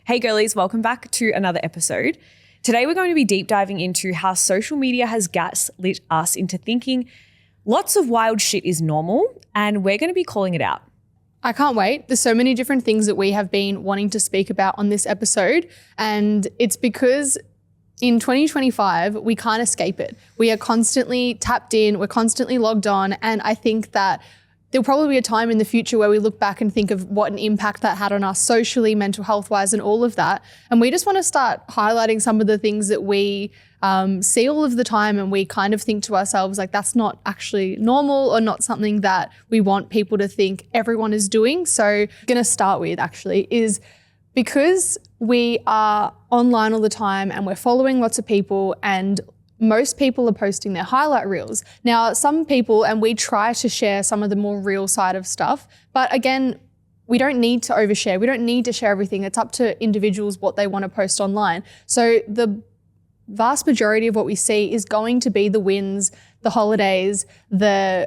Hey girlies, welcome back to another episode. Today we're going to be deep diving into how social media has gaslit us into thinking lots of wild shit is normal, and we're going to be calling it out. I can't wait. There's so many different things that we have been wanting to speak about on this episode, and it's because in 2025, we can't escape it. We are constantly tapped in, we're constantly logged on, and I think that there'll probably be a time in the future where we look back and think of what an impact that had on us socially, mental health-wise, and all of that. And we just want to start highlighting some of the things that we see all of the time, and we kind of think to ourselves, like, that's not actually normal or not something that we want people to think everyone is doing. So going to start with actually is because we are online all the time and we're following lots of people, and most people are posting their highlight reels. Now, some people, and we try to share some of the more real side of stuff, but again, we don't need to overshare. We don't need to share everything. It's up to individuals what they want to post online. So the vast majority of what we see is going to be the wins, the holidays, the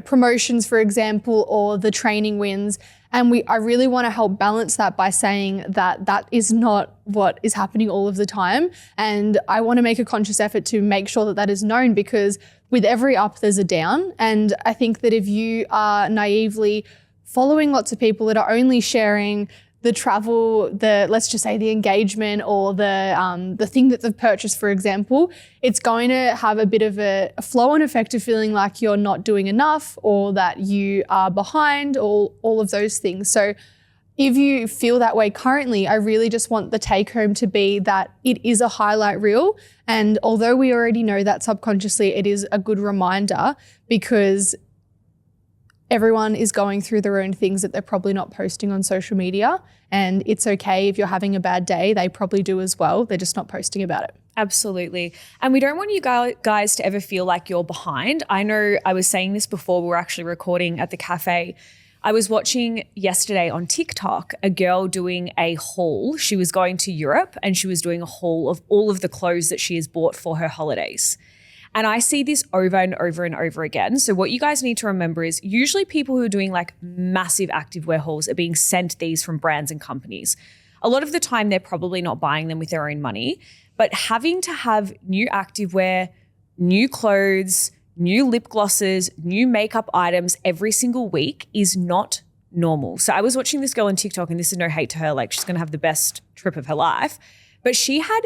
promotions, for example, or the training wins. And I really want to help balance that by saying that that is not what is happening all of the time. And I want to make a conscious effort to make sure that that is known, because with every up, there's a down. And I think that if you are naively following lots of people that are only sharing the travel, let's just say the engagement, or the thing that they've purchased, for example, it's going to have a bit of a flow-on effect of feeling like you're not doing enough, or that you are behind, or all of those things. So if you feel that way currently, I really just want the take home to be that it is a highlight reel. And although we already know that subconsciously, it is a good reminder, because everyone is going through their own things that they're probably not posting on social media. And it's okay if you're having a bad day. They probably do as well. They're just not posting about it. Absolutely. And we don't want you guys to ever feel like you're behind. I know I was saying this before we were actually recording at the cafe. I was watching yesterday on TikTok a girl doing a haul. She was going to Europe and she was doing a haul of all of the clothes that she has bought for her holidays. And I see this over and over and over again. So what you guys need to remember is usually people who are doing like massive activewear hauls are being sent these from brands and companies. A lot of the time, they're probably not buying them with their own money, but having to have new activewear, new clothes, new lip glosses, new makeup items every single week is not normal. So I was watching this girl on TikTok, and this is no hate to her, like she's going to have the best trip of her life, but she had,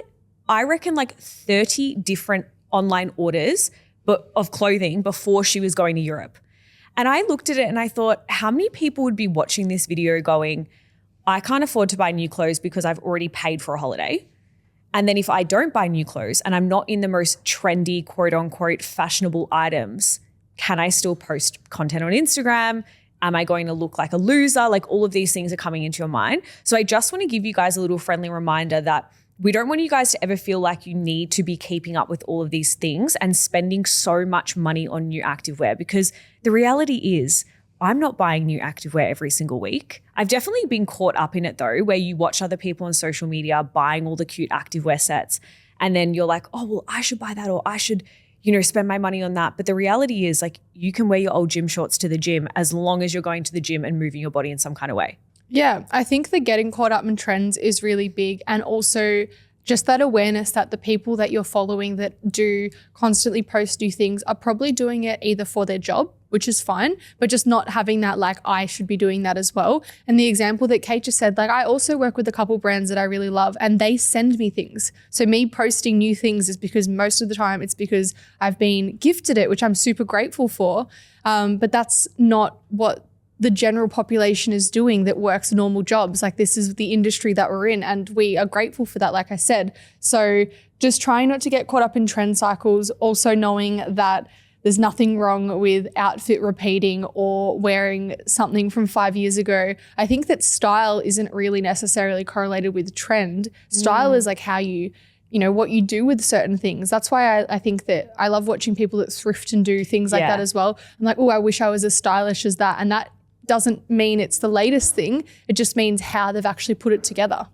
I reckon, like 30 different online orders of clothing before she was going to Europe. And I looked at it and I thought, how many people would be watching this video going, I can't afford to buy new clothes because I've already paid for a holiday. And then if I don't buy new clothes and I'm not in the most trendy, quote unquote, fashionable items, can I still post content on Instagram? Am I going to look like a loser? Like, all of these things are coming into your mind. So I just want to give you guys a little friendly reminder that we don't want you guys to ever feel like you need to be keeping up with all of these things and spending so much money on new activewear, because the reality is I'm not buying new activewear every single week. I've definitely been caught up in it though, where you watch other people on social media buying all the cute activewear sets, and then you're like, oh, well, I should buy that, or I should, spend my money on that. But the reality is, like, you can wear your old gym shorts to the gym as long as you're going to the gym and moving your body in some kind of way. Yeah, I think the getting caught up in trends is really big, and also just that awareness that the people that you're following that do constantly post new things are probably doing it either for their job, which is fine, but just not having that like, I should be doing that as well. And the example that Kate just said, like, I also work with a couple brands that I really love, and they send me things. So me posting new things is because most of the time it's because I've been gifted it, which I'm super grateful for. But that's not what the general population is doing that works normal jobs. Like, this is the industry that we're in, and we are grateful for that, like I said. So just trying not to get caught up in trend cycles, also knowing that there's nothing wrong with outfit repeating or wearing something from 5 years ago. I think that style isn't really necessarily correlated with trend. Style is like how what you do with certain things. That's why I think that I love watching people that thrift and do things like that as well. I'm like, oh, I wish I was as stylish as that. And that doesn't mean it's the latest thing. It just means how they've actually put it together.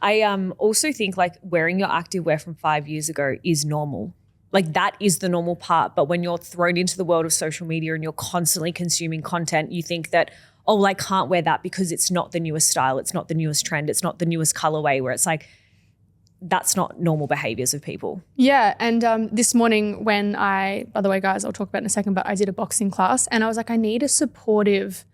I also think like wearing your activewear from 5 years ago is normal. Like, that is the normal part. But when you're thrown into the world of social media and you're constantly consuming content, you think that, oh, well, I can't wear that because it's not the newest style. It's not the newest trend. It's not the newest colorway, where it's like, that's not normal behaviors of people. Yeah. And this morning when by the way, guys, I'll talk about it in a second, but I did a boxing class and I was like, I need a supportive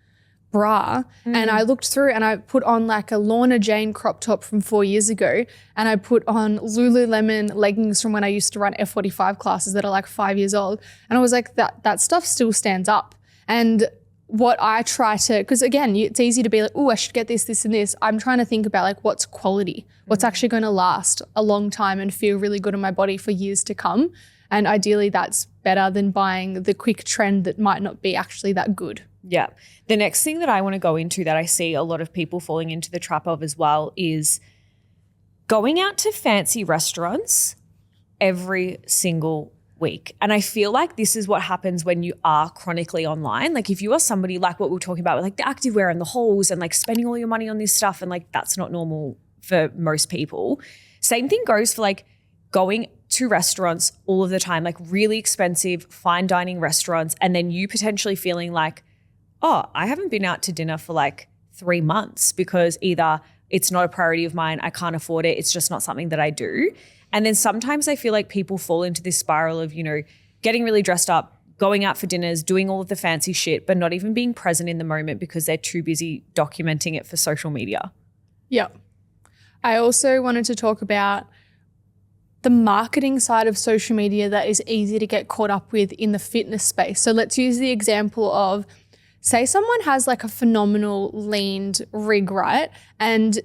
bra. And I looked through and I put on like a Lorna Jane crop top from 4 years ago. And I put on Lululemon leggings from when I used to run F45 classes that are like 5 years old. And I was like, that stuff still stands up. And what I try to, because again, it's easy to be like, oh, I should get this, this, and this. I'm trying to think about like what's quality, what's actually going to last a long time and feel really good on my body for years to come. And ideally that's better than buying the quick trend that might not be actually that good. Yeah. The next thing that I want to go into that I see a lot of people falling into the trap of as well is going out to fancy restaurants every single week. And I feel like this is what happens when you are chronically online. Like if you are somebody like what we were talking about with like the activewear and the hauls and like spending all your money on this stuff and like that's not normal for most people. Same thing goes for like going to restaurants all of the time, like really expensive fine dining restaurants, and then you potentially feeling like, oh, I haven't been out to dinner for like 3 months because either it's not a priority of mine, I can't afford it, it's just not something that I do. And then sometimes I feel like people fall into this spiral of, you know, getting really dressed up, going out for dinners, doing all of the fancy shit, but not even being present in the moment because they're too busy documenting it for social media. Yeah. I also wanted to talk about the marketing side of social media that is easy to get caught up with in the fitness space. So let's use the example of, say someone has like a phenomenal leaned rig, right? And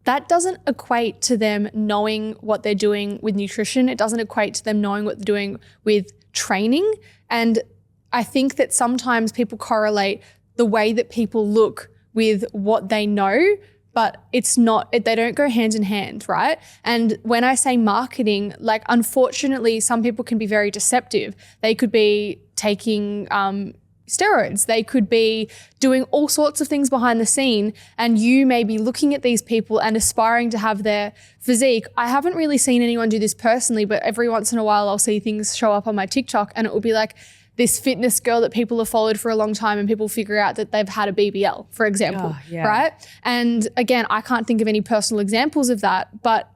that doesn't equate to them knowing what they're doing with nutrition. It doesn't equate to them knowing what they're doing with training. And I think that sometimes people correlate the way that people look with what they know, but it's not, they don't go hand in hand, right? And when I say marketing, like unfortunately, some people can be very deceptive. They could be taking steroids. They could be doing all sorts of things behind the scene, and you may be looking at these people and aspiring to have their physique. I haven't really seen anyone do this personally, but every once in a while I'll see things show up on my TikTok and it will be like this fitness girl that people have followed for a long time and people figure out that they've had a BBL, for example, right? And again, I can't think of any personal examples of that, but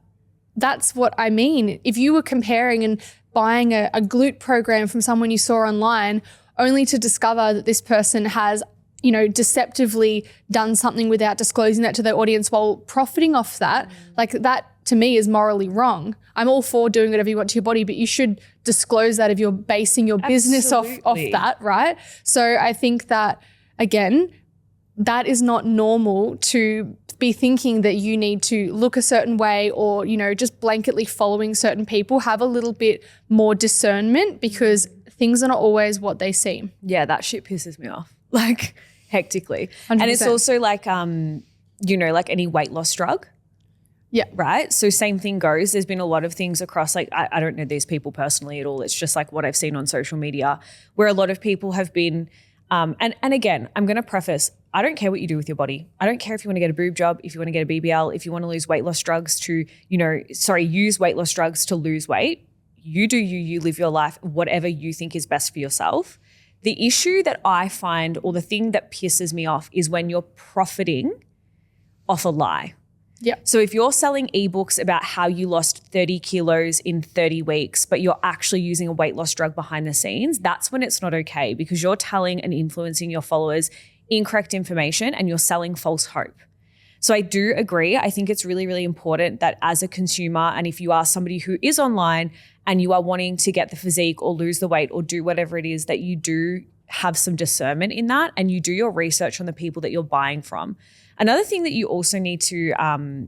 that's what I mean. If you were comparing and buying a glute program from someone you saw online only to discover that this person has, you know, deceptively done something without disclosing that to their audience while profiting off that, like that to me is morally wrong. I'm all for doing whatever you want to your body, but you should disclose that if you're basing your business off that, right? So I think that, again, that is not normal to be thinking that you need to look a certain way or, you know, just blanketly following certain people. Have a little bit more discernment because things are not always what they seem. Yeah, that shit pisses me off, like hectically. 100%. And it's also like, you know, like any weight loss drug. Yeah. Right. So same thing goes. There's been a lot of things across, like, I don't know these people personally at all. It's just like what I've seen on social media where a lot of people have been, and again, I'm going to preface, I don't care what you do with your body. I don't care if you want to get a boob job, if you want to get a BBL, if you want to lose weight loss drugs to, use weight loss drugs to lose weight. You do you live your life, whatever you think is best for yourself. The issue that I find, or the thing that pisses me off, is when you're profiting off a lie. Yeah. So if you're selling ebooks about how you lost 30 kilos in 30 weeks, but you're actually using a weight loss drug behind the scenes, that's when it's not okay because you're telling and influencing your followers incorrect information and you're selling false hope. So I do agree. I think it's really, really important that as a consumer, and if you are somebody who is online and you are wanting to get the physique or lose the weight or do whatever it is, that you do have some discernment in that and you do your research on the people that you're buying from. Another thing that you also need to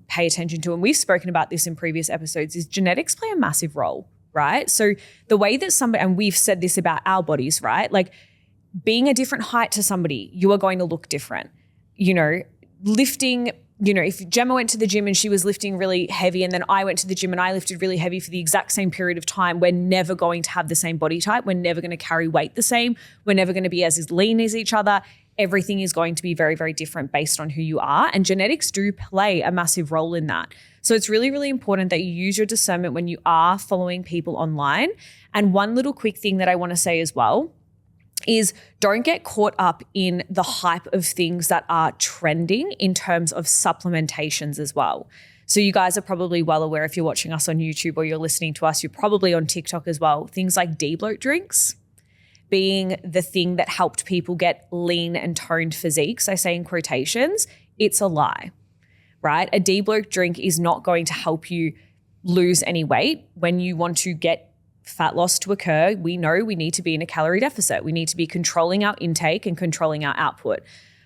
pay attention to, and we've spoken about this in previous episodes, is genetics play a massive role, right? So the way that somebody, and we've said this about our bodies, right? Like being a different height to somebody, you are going to look different. You know, lifting, you know, if Gemma went to the gym and she was lifting really heavy and then I went to the gym and I lifted really heavy for the exact same period of time, we're never going to have the same body type. We're never going to carry weight the same. We're never going to be as lean as each other. Everything is going to be very, very different based on who you are. And genetics do play a massive role in that. So it's really, really important that you use your discernment when you are following people online. And one little quick thing that I want to say as well is don't get caught up in the hype of things that are trending in terms of supplementations as well. So you guys are probably well aware, if you're watching us on YouTube or you're listening to us, you're probably on TikTok as well. Things like de-bloat drinks being the thing that helped people get lean and toned physiques, I say in quotations, it's a lie, right? A de-bloat drink is not going to help you lose any weight. When you want to get fat loss to occur, we know we need to be in a calorie deficit. We need to be controlling our intake and controlling our output.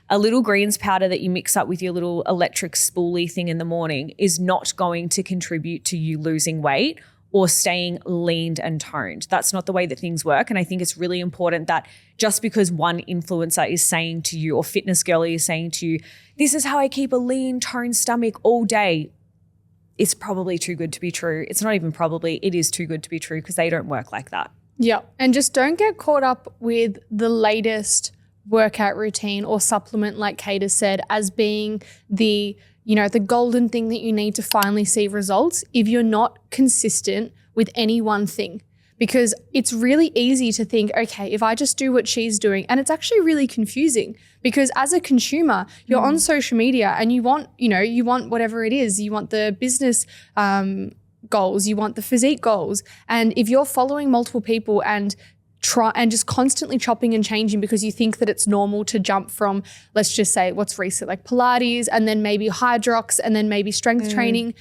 A little greens powder that you mix up with your little electric spoolie thing in the morning is not going to contribute to you losing weight or staying leaned and toned. That's not the way that things work. And I think it's really important that just because one influencer is saying to you, or fitness girly is saying to you, this is how I keep a lean, toned stomach all day, it's probably too good to be true. It's not even probably, it is too good to be true because they don't work like that. Yeah. And just don't get caught up with the latest workout routine or supplement, like Kate has said, as being the golden thing that you need to finally see results if you're not consistent with any one thing. Because it's really easy to think, okay, if I just do what she's doing, and it's actually really confusing because as a consumer, you're on social media and you want whatever it is. You want the business goals, you want the physique goals. And if you're following multiple people and just constantly chopping and changing because you think that it's normal to jump from, let's just say what's recent, like Pilates and then maybe Hydrox and then maybe strength training.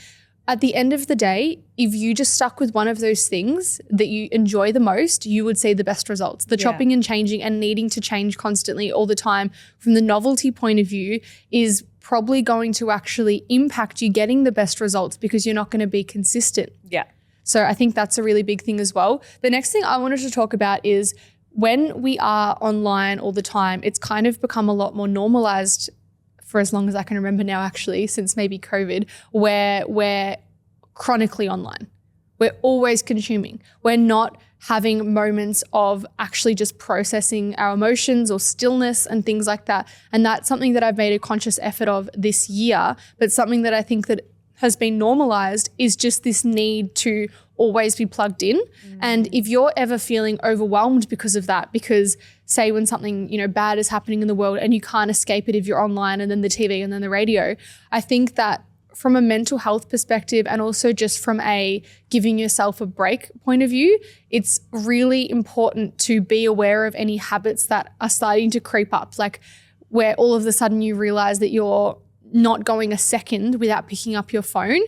At the end of the day, if you just stuck with one of those things that you enjoy the most, you would see the best results. The chopping and changing and needing to change constantly all the time from the novelty point of view is probably going to actually impact you getting the best results because you're not going to be consistent. Yeah. So I think that's a really big thing as well. The next thing I wanted to talk about is when we are online all the time, it's kind of become a lot more normalized for as long as I can remember now, actually, since maybe COVID, where we're chronically online. We're always consuming. We're not having moments of actually just processing our emotions or stillness and things like that. And that's something that I've made a conscious effort of this year, but something that I think that has been normalized is just this need to always be plugged in. And if you're ever feeling overwhelmed because of that, because say when something, bad is happening in the world and you can't escape it if you're online and then the TV and then the radio, I think that from a mental health perspective and also just from a giving yourself a break point of view, it's really important to be aware of any habits that are starting to creep up, like where all of a sudden you realize that you're not going a second without picking up your phone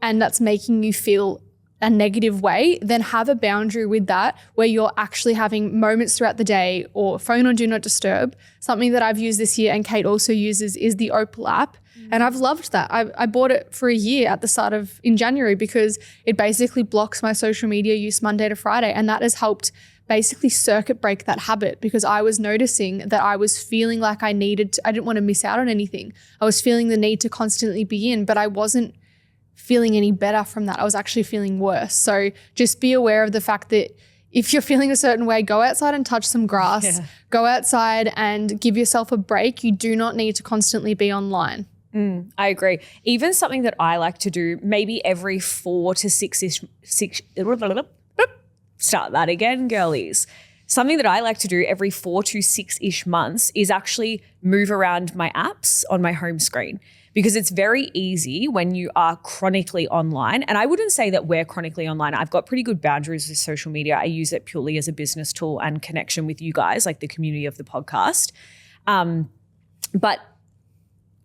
and that's making you feel a negative way, then have a boundary with that where you're actually having moments throughout the day or phone on do not disturb. Something that I've used this year and Kate also uses is the Opal app. And I've loved that. I bought it for a year at the start of in January because it basically blocks my social media use Monday to Friday. And that has helped basically circuit break that habit because I was noticing that I was feeling like I didn't want to miss out on anything. I was feeling the need to constantly be in, but I wasn't feeling any better from that. I was actually feeling worse. So just be aware of the fact that if you're feeling a certain way, go outside and touch some grass, go outside and give yourself a break. You do not need to constantly be online. I agree. Even something that I like to do maybe every 4 to 6-ish, start that again, girlies. Something that I like to do every 4 to 6-ish months is actually move around my apps on my home screen because it's very easy when you are chronically online. And I wouldn't say that we're chronically online. I've got pretty good boundaries with social media. I use it purely as a business tool and connection with you guys, like the community of the podcast. But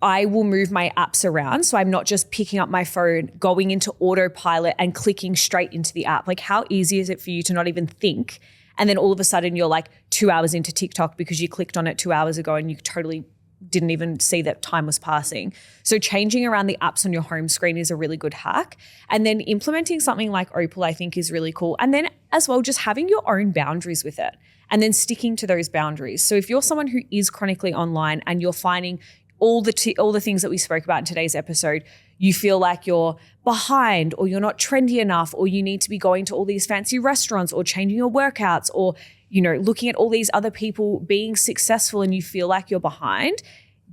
I will move my apps around so I'm not just picking up my phone, going into autopilot and clicking straight into the app. Like how easy is it for you to not even think and then all of a sudden you're like 2 hours into TikTok because you clicked on it 2 hours ago and you totally didn't even see that time was passing. So changing around the apps on your home screen is a really good hack. And then implementing something like Opal I think is really cool. And then as well, just having your own boundaries with it and then sticking to those boundaries. So if you're someone who is chronically online and you're finding all the things that we spoke about in today's episode, you feel like you're behind or you're not trendy enough or you need to be going to all these fancy restaurants or changing your workouts or, looking at all these other people being successful and you feel like you're behind,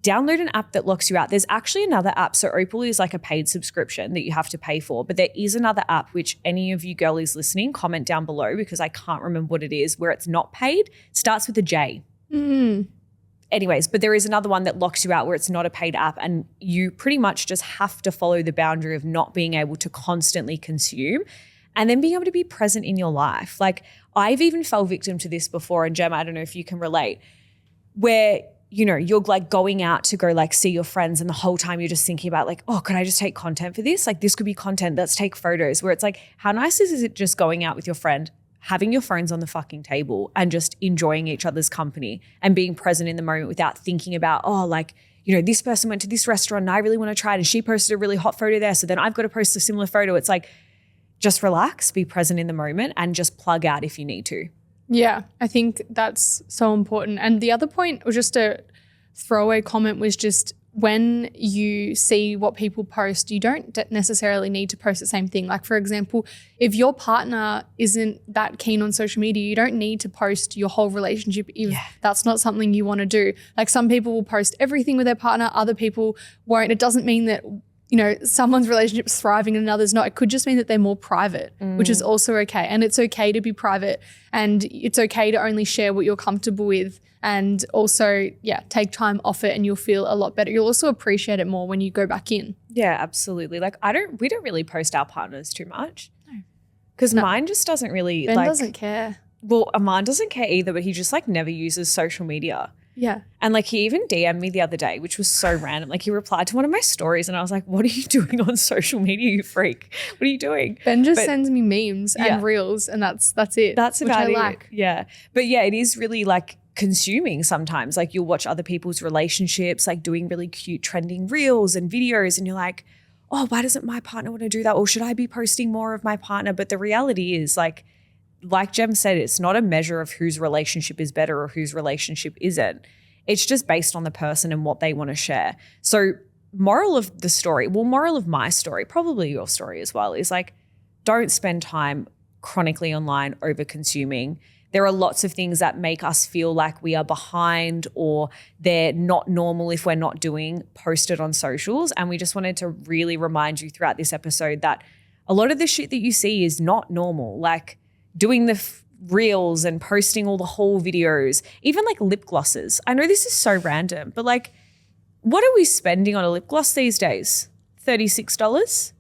download an app that locks you out. There's actually another app. So Opal is like a paid subscription that you have to pay for, but there is another app which any of you girlies listening, comment down below because I can't remember what it is, where it's not paid. It starts with a J. Anyways, but there is another one that locks you out where it's not a paid app and you pretty much just have to follow the boundary of not being able to constantly consume and then being able to be present in your life. Like I've even fell victim to this before, and Gemma, I don't know if you can relate, where you know, you're like going out to go like see your friends and the whole time you're just thinking about like, oh, could I just take content for this? Like this could be content, let's take photos, where it's like, how nice is it just going out with your friend, having your phones on the fucking table and just enjoying each other's company and being present in the moment without thinking about, oh, like, you know, this person went to this restaurant and I really want to try it and she posted a really hot photo there. So then I've got to post a similar photo. It's like, just relax, be present in the moment and just plug out if you need to. Yeah, I think that's so important. And the other point was just a throwaway comment was just when you see what people post, you don't necessarily need to post the same thing. Like for example, if your partner isn't that keen on social media, you don't need to post your whole relationship if that's not something you want to do. Like some people will post everything with their partner, other people won't. It doesn't mean that, you know, someone's relationship's thriving and another's not. It could just mean that they're more private, which is also okay. And it's okay to be private and it's okay to only share what you're comfortable with. And also, take time off it and you'll feel a lot better. You'll also appreciate it more when you go back in. Yeah, absolutely. Like we don't really post our partners too much. No. Because mine just doesn't really Ben doesn't care. Well, Aman doesn't care either, but he just like never uses social media. Yeah. And like he even DM'd me the other day, which was so random. Like he replied to one of my stories and I was like, what are you doing on social media, you freak? What are you doing? Ben just sends me memes and reels and that's it. That's about it. Like. Yeah. But yeah, it is really like consuming sometimes. Like you'll watch other people's relationships, like doing really cute trending reels and videos and you're like, oh, why doesn't my partner want to do that? Or should I be posting more of my partner? But the reality is like Jem said, it's not a measure of whose relationship is better or whose relationship isn't. It's just based on the person and what they want to share. So moral of the story, well, moral of my story, probably your story as well, is like, don't spend time chronically online over consuming. There are lots of things that make us feel like we are behind or they're not normal if we're not doing posted on socials. And we just wanted to really remind you throughout this episode that a lot of the shit that you see is not normal. Like doing the reels and posting all the whole videos, even like lip glosses. I know this is so random, but like what are we spending on a lip gloss these days? $36?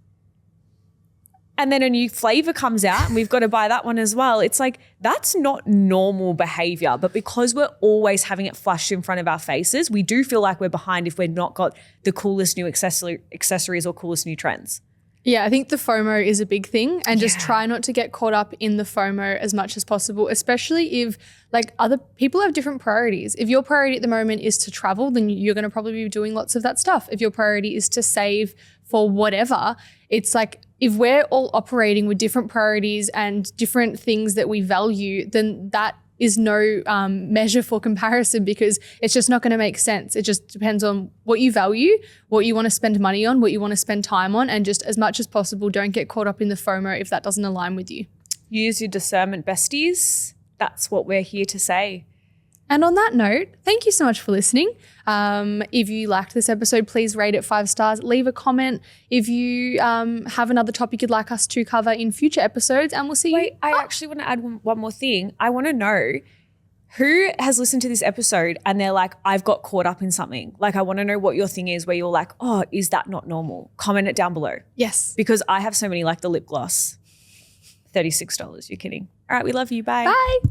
And then a new flavor comes out and we've got to buy that one as well. It's like, that's not normal behavior. But because we're always having it flashed in front of our faces, we do feel like we're behind if we're not got the coolest new accessories or coolest new trends. Yeah, I think the FOMO is a big thing and just try not to get caught up in the FOMO as much as possible, especially if like other people have different priorities. If your priority at the moment is to travel, then you're going to probably be doing lots of that stuff. If your priority is to save for whatever, it's like if we're all operating with different priorities and different things that we value, then that is no measure for comparison because it's just not going to make sense. It just depends on what you value, what you want to spend money on, what you want to spend time on, and just as much as possible, don't get caught up in the FOMO if that doesn't align with you. Use your discernment, besties. That's what we're here to say. And on that note, thank you so much for listening. If you liked this episode, please rate it 5 stars. Leave a comment if you have another topic you'd like us to cover in future episodes, and we'll see you. Wait, I actually want to add one more thing. I want to know who has listened to this episode and they're like, I've got caught up in something. Like, I want to know what your thing is where you're like, oh, is that not normal? Comment it down below. Yes. Because I have so many, like the lip gloss. $36. You're kidding. All right, we love you. Bye. Bye.